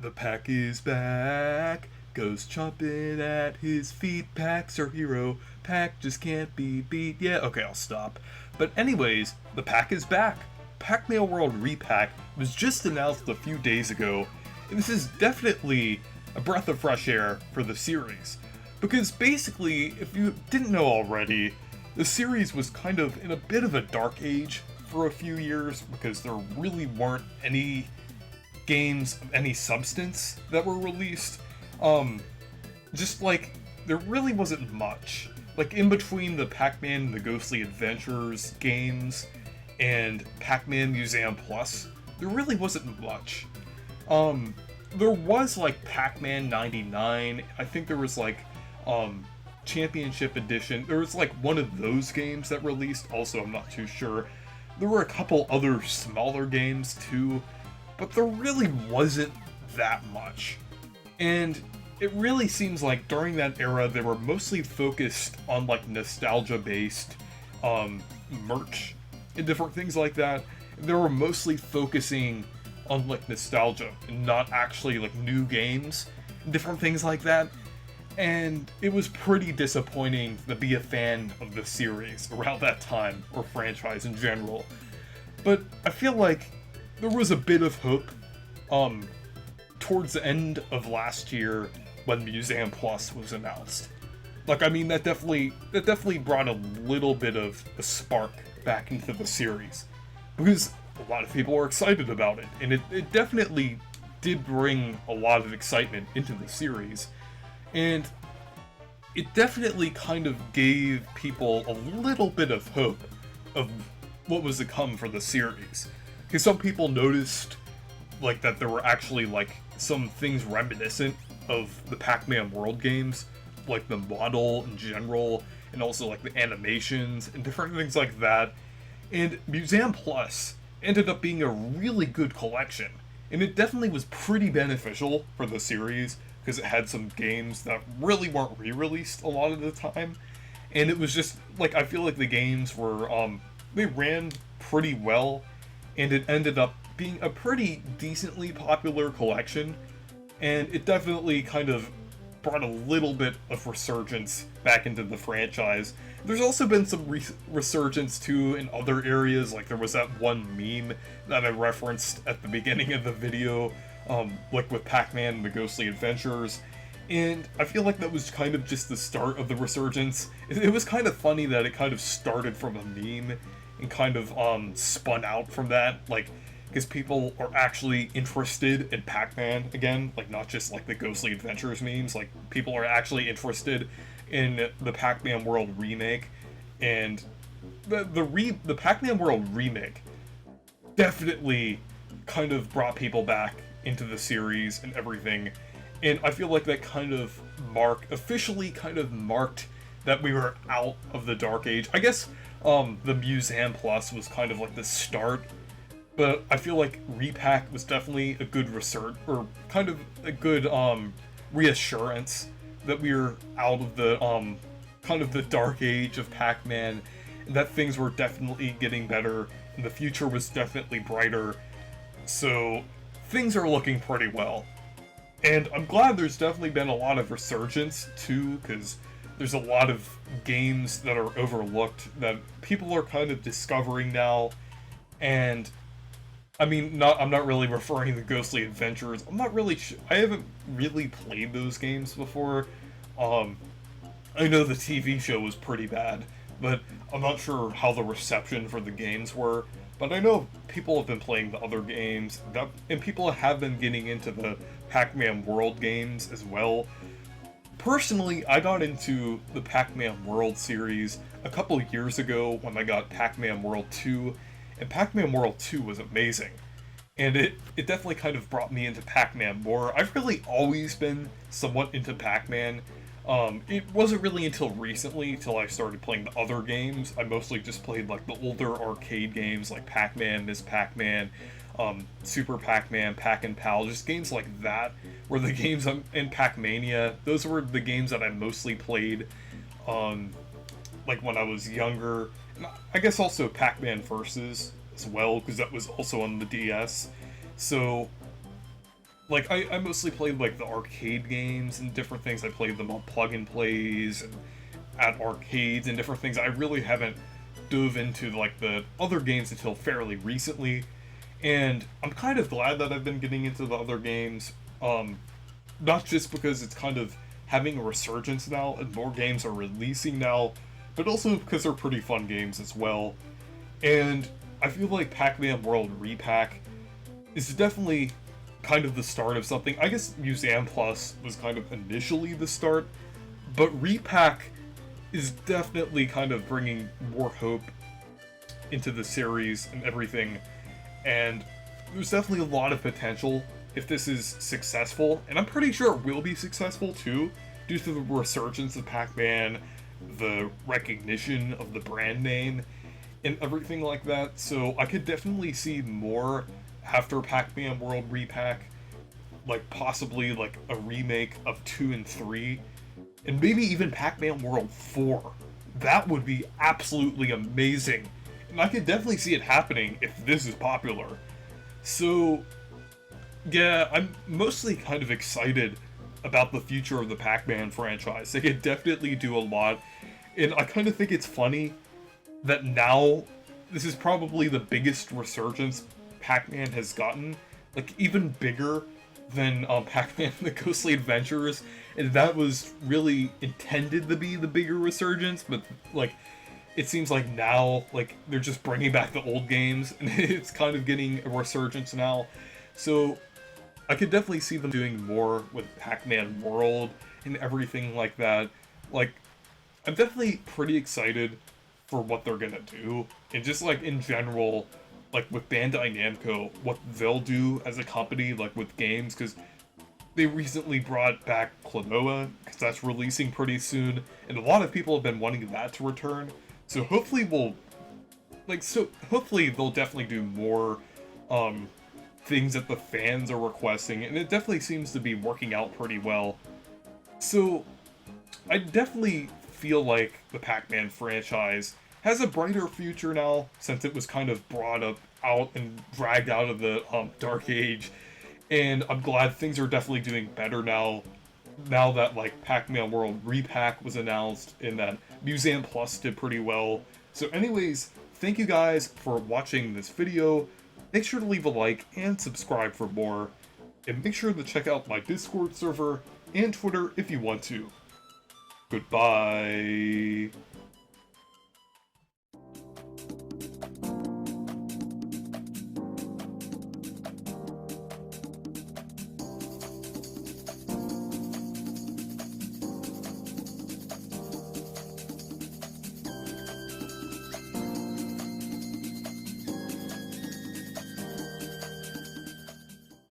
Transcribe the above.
The pack is back, goes chomping at his feet. Pack's our hero, Pack just can't be beat. Yeah, okay, I'll stop. But anyways, the pack is back. Pac-Man World Re-Pac was just announced a few days ago, and this is definitely a breath of fresh air for the series. Because basically, if you didn't know already, the series was kind of in a bit of a dark age for a few years because there really weren't any games of any substance that were released. Just like, there really wasn't much. Like, in between the Pac-Man and the Ghostly Adventures games and Pac-Man Museum Plus, there really wasn't much. There was, like, Pac-Man 99, I think there was, like, Championship Edition, there was, like, one of those games that released, also I'm not too sure. There were a couple other smaller games, too, but there really wasn't that much. And it really seems like during that era they were mostly focused on like nostalgia-based merch and different things like that. They were mostly focusing on like nostalgia and not actually like new games and different things like that. And it was pretty disappointing to be a fan of the series around that time, or franchise in general. But I feel like there was a bit of hope towards the end of last year when Museum Plus was announced. Like, I mean, that definitely brought a little bit of a spark back into the series, because a lot of people were excited about it, and it definitely did bring a lot of excitement into the series, and it definitely kind of gave people a little bit of hope of what was to come for the series. Because some people noticed, like, that there were actually, like, some things reminiscent of the Pac-Man World games, like the model in general, and also, like, the animations, and different things like that. And Museum Plus ended up being a really good collection, and it definitely was pretty beneficial for the series, because it had some games that really weren't re-released a lot of the time. And it was just, like, I feel like the games were, they ran pretty well, and it ended up being a pretty decently popular collection, and it definitely kind of brought a little bit of resurgence back into the franchise. There's also been some resurgence too in other areas, like there was that one meme that I referenced at the beginning of the video, like with Pac-Man and the Ghostly Adventures, and I feel like that was kind of just the start of the resurgence. It was kind of funny that it kind of started from a meme and kind of spun out from that, like, because people are actually interested in Pac-Man again, like not just like the Ghostly Adventures memes, like people are actually interested in the Pac-Man World remake, and the Pac-Man World remake definitely kind of brought people back into the series and everything, and I feel like that kind of officially kind of marked that we were out of the Dark Age. I guess the Museum Plus was kind of like the start, but I feel like Re-Pac was definitely a good research, or kind of a good reassurance that we were out of the kind of the Dark Age of Pac-Man, and that things were definitely getting better, and the future was definitely brighter. So things are looking pretty well. And I'm glad there's definitely been a lot of resurgence too, because there's a lot of games that are overlooked that people are kind of discovering now. And I mean, I'm not really referring to Ghostly Adventures. I'm not really I haven't really played those games before. I know the TV show was pretty bad, but I'm not sure how the reception for the games were. But I know people have been playing the other games, and people have been getting into the Pac-Man World games as well. Personally, I got into the Pac-Man World series a couple years ago when I got Pac-Man World 2, and Pac-Man World 2 was amazing. And it definitely kind of brought me into Pac-Man more. I've really always been somewhat into Pac-Man. It wasn't really until recently, till I started playing the other games. I mostly just played like the older arcade games like Pac-Man, Ms. Pac-Man, Super Pac-Man, Pac and Pal, just games like that, were the games in Pac-Mania. Those were the games that I mostly played, like when I was younger. And I guess also Pac-Man Versus as well, because that was also on the DS. So like, I mostly played, like, the arcade games and different things. I played them on plug-and-plays and at arcades and different things. I really haven't dove into, like, the other games until fairly recently, and I'm kind of glad that I've been getting into the other games, not just because it's kind of having a resurgence now and more games are releasing now, but also because they're pretty fun games as well. And I feel like Pac-Man World Re-Pac is definitely kind of the start of something. I guess Museum Plus was kind of initially the start, but Re-Pac is definitely kind of bringing more hope into the series and everything, and there's definitely a lot of potential if this is successful, and I'm pretty sure it will be successful too, due to the resurgence of Pac-Man, the recognition of the brand name, and everything like that. So I could definitely see more after Pac-Man World Re-Pac, like possibly like a remake of 2 and 3, and maybe even Pac-Man World 4. That would be absolutely amazing, and I could definitely see it happening if this is popular. So yeah, I'm mostly kind of excited about the future of the Pac-Man franchise. They could definitely do a lot, and I kind of think it's funny that now this is probably the biggest resurgence Pac-Man has gotten, like even bigger than Pac-Man The Ghostly Adventures, and that was really intended to be the bigger resurgence, but like it seems like now like they're just bringing back the old games and it's kind of getting a resurgence now. So I could definitely see them doing more with Pac-Man World and everything like that. Like, I'm definitely pretty excited for what they're gonna do, and just like in general, like with Bandai Namco, what they'll do as a company, like with games, because they recently brought back Klonoa, because that's releasing pretty soon, and a lot of people have been wanting that to return. So hopefully hopefully they'll definitely do more things that the fans are requesting, and it definitely seems to be working out pretty well. So I definitely feel like the Pac-Man franchise has a brighter future now, since it was kind of brought up out and dragged out of the Dark Age, and I'm glad things are definitely doing better now that like Pac-Man World Re-Pac was announced and that Museum Plus did pretty well. So anyways, thank you guys for watching this video. Make sure to leave a like and subscribe for more, and make sure to check out my Discord server and Twitter if you want to. Goodbye.